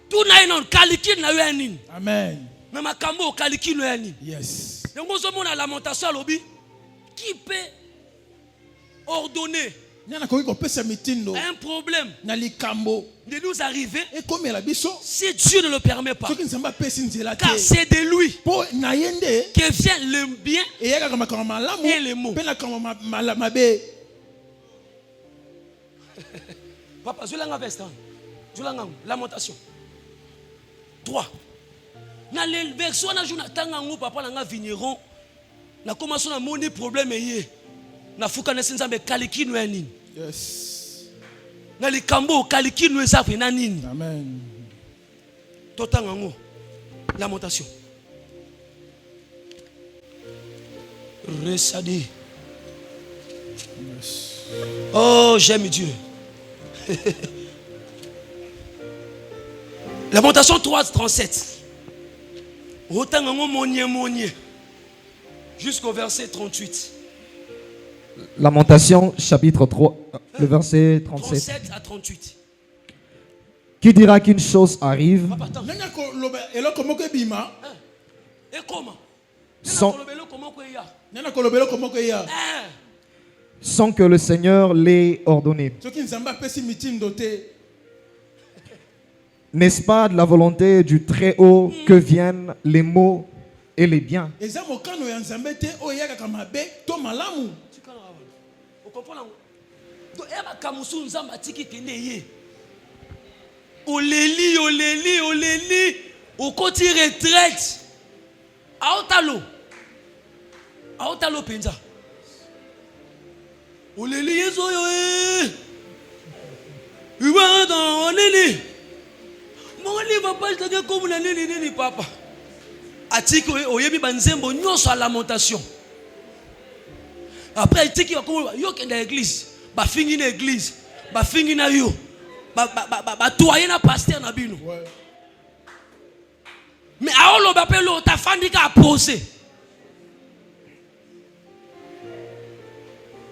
Tout na non kaliki na yo eni. Amen. Na makambo kaliki no eni. Yes. Donc zo mona lamentation lobi qui peut ordonner Nyana koki kopesa mitindo un problème na likambo de nous arriver ekomela biso si Dieu ne le permet pas. soki nzambe apesi nzela te Car c'est de lui mpo na ye nde que vient le bien eyakaka makambo malamu et le mot. mpe na makambo mabe. Papa, je l'ai vestan. Je l'ai lamentation. 3. Na le verso na jour na tanga ngo papa na nga vigneron na commence na moni problème yé. Na fuka na sinzambe kaliki no nini. Yes. Na likambo kaliki no esafe na nini. Amen. Totanga ngo lamentation. Resadi. Yes. Oh, j'aime Dieu. Lamentation 3, 37. Rotanga ngo monnier. Jusqu'au verset 38. Lamentation chapitre 3, le verset 37. 37 à 38. Qui dira qu'une chose arrive Papa, attends. Nanga koloba eloko moko ebima. Et comment? sans, Nana koloba eloko moko eya. sans que le Seigneur l'ait ordonné? Soki nzambe apesi mitindo te. N'est-ce pas de la volonté du Très-Haut que viennent les maux et les biens? Eza mokano ya nzambe te oyo eyakaka mabe to malamu. Vous comprenez? Donc, il y a Kamusu Nzamba Tiki qui est né. Oleli, au côté retraite. Aotalo Penza. Oleli, Yezoyo, Uwanda, Oleli. Mon livre pas de comme la nini papa. Atiko, Oyebi Banzembo, nous sur la lamentation. Après, il y a une église, ba fingi na église, ba fingi na yo, ba toyer na pasteur na bino. Mais aolo ba pelo ta fandi ka poser.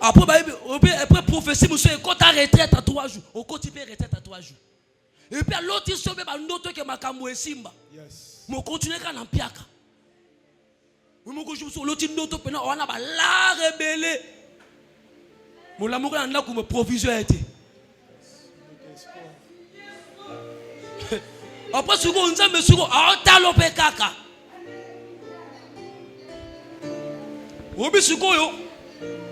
Après prophétie monsieur quand ta retraite à 3 jours, au côté retraite à 3 jours. Et puis l'autre il sobe ba ndoto ke makambo esimba. Yes. Mo continuer ka na mpiaka. L'autre ndoto pena ona ba la rebelle. Mon amour en a comme provision été. Après ce qu'on nzambe suko aotalo pe kaka. Obi suko yo.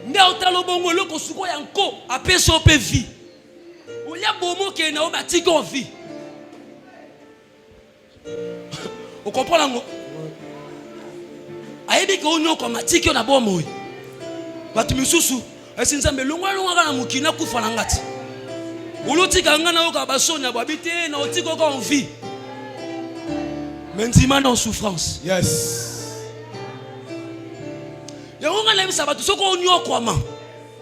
Nde aotalo bongo loko suko yanko apeso pe vie. Olia bomo ke na obatiko vie. Vous comprenez? Ayebi ko onyo ko matiki na bomo. Batu misusu esinzambe longwa kana mukina kufa na ngati. Olotika ngana yoka basoni babite na otiko ko en vie. Menzima en souffrance. Yes. Yonga na bisa batu soko onyo ko ma.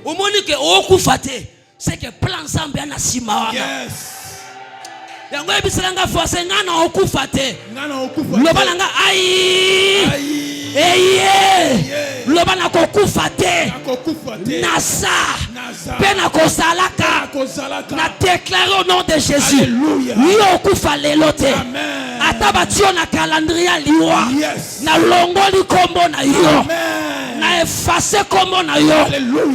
Omoni ke okufa te. C'est que plan Nzambe ana sima. Yes. Yango ebisala nga force ngana okufa te. Ngana okufa. Lobana nga ai. Eye lobana kokufa te nasa pena kosalaka na déclarer au nom de Jésus yo okufa lelo te ata batio na calendrier liwa na longoli kombo na yo na effacer kombo na yo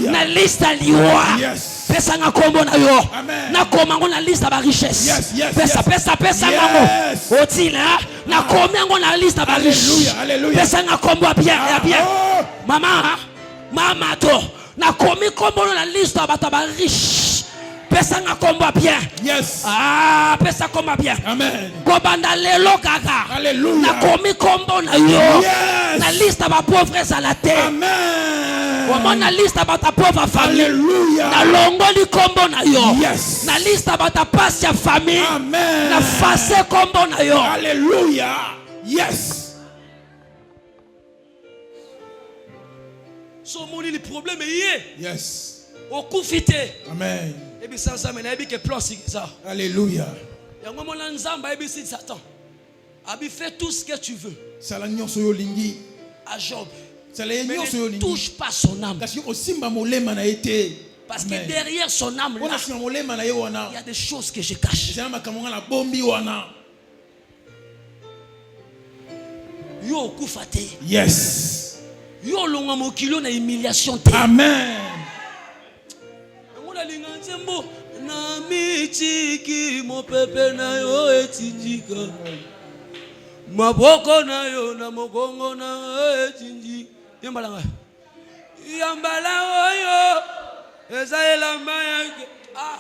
na liste liwa pesa nga kombo na yo na komango na liste ba richesse pesa nango otila na komango na liste ba richesse pesa nga kombo bien mama to na komi kombo na liste ba riche pesa nga kombo bien pesa kombo bien ko banda lelo kaka na komi kombo na yo na liste ba pauvres à la terre Omona liste bata pauvre famille. Alléluia. Na longoli kombo na yo. Yes. Na liste bata passe ya famille. Amen. Na face kombo na yo. Alléluia. Yes. So moni le problème est Yes. okufite. Amen. Et puis ça mais na bi que plan ça. Alléluia. Yango mona nzamba e bi si Satan. Abi fais tout ce que tu veux. Sala nyonso yo lingi. À Job. Sala Mais nyonso yo ne lingi. touche pas son âme. Kasi ko simba molema na été. Parce que derrière son âme là, Wana simba molema na ye wana. il y a des choses que je cache. Sala makamonga na bombi wana. Yo okufate. Yes. Yo longa mokilo na humiliation te. Amen. Ngona linga nzembo na michiki mopepe na yo etijika. Maboko na yo na mogongo na etinji. Yambalanga. Yambala oyo. Ezaela maya. Ah.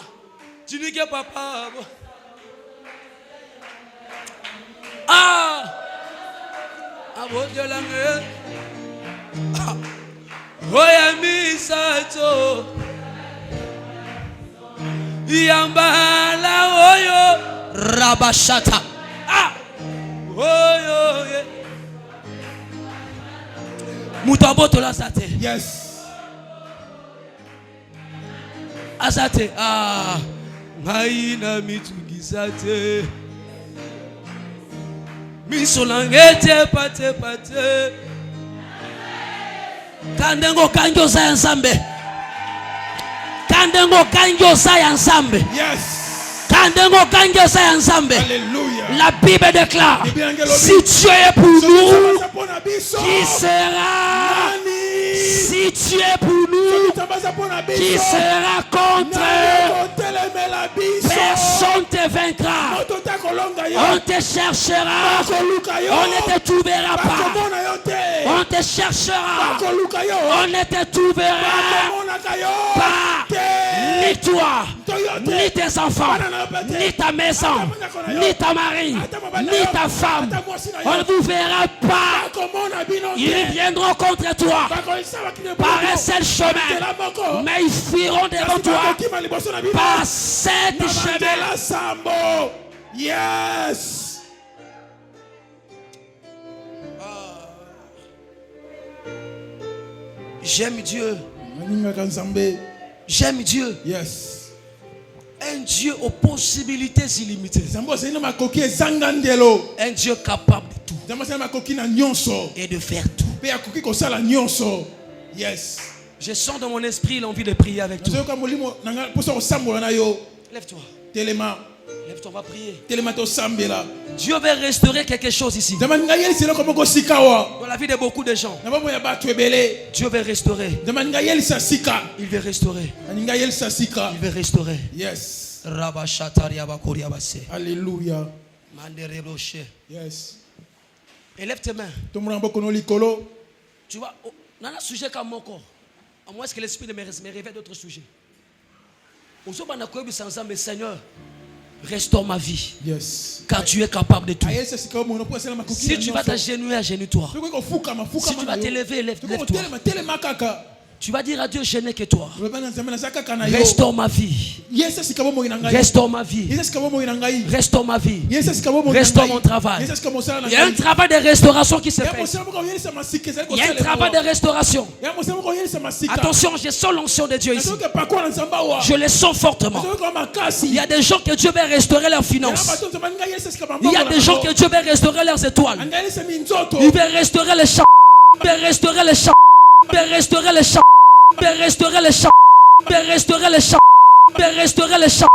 Tinike papa. Ah. Abojolange. Ah. Oya misato. Yambala oyo. Rabashata. Ah. Oyo ye. Mutaboto la sate. Yes. Asate. Ah. Ngai na mitungisa te. Misolangete pate pate. Kandengo kanjo sa ensemble. Kandengo kanjo sa ensemble. Yes. Kandengo kanjo sa ensemble. Alléluia. La Bible déclare, si tu es pour nous, qui sera? Si tu es pour nous, qui sera contre? Personne ne te vaincra. On te cherchera, on ne te trouvera pas. On te cherchera, on ne te trouvera pas. Ni toi, ni tes enfants, ni ta maison, ni ta mari, ni ta femme. On ne vous verra pas. Ils viendront contre toi par un seul chemin, mais ils fuiront devant toi par sept chemins. Yes. J'aime Dieu. J'aime Dieu. Yes. Un Dieu aux possibilités illimitées. Un Dieu capable de tout et de faire tout. Yes. Je sens dans mon esprit l'envie de prier avec toi. Lève-toi. Lève-toi, on va prier. Dieu veut restaurer quelque chose ici. Dans la vie de beaucoup de gens. Dieu veut restaurer. Il veut restaurer. Il veut restaurer. Yes. Alléluia. Yes. Élève tes mains. Tu vois, dans un sujet comme mon corps, à moins que l'esprit me révèle d'autres sujets. Seigneur, restaure ma vie. Yes. Car tu es capable de tout. Si tu vas t'agenouiller, agenouille-toi. Si tu vas t'élever, lève-toi. Tu vas dire à Dieu, je n'ai que toi. Restaure ma vie. Restaure ma vie. Restaure ma vie. Restaure mon travail. Il y a un travail de restauration qui se fait. Il y a un travail de restauration. Attention, je sens l'onction de Dieu ici. Je le sens fortement. Il y a des gens que Dieu veut restaurer leurs finances. Il y a des gens que Dieu veut restaurer leurs étoiles. Il veut restaurer les champs. Il veut restaurer les champs. Il veut restaurer les champs. Il veut restaurer les champs. Il veut restaurer les champs. Il veut restaurer les champs.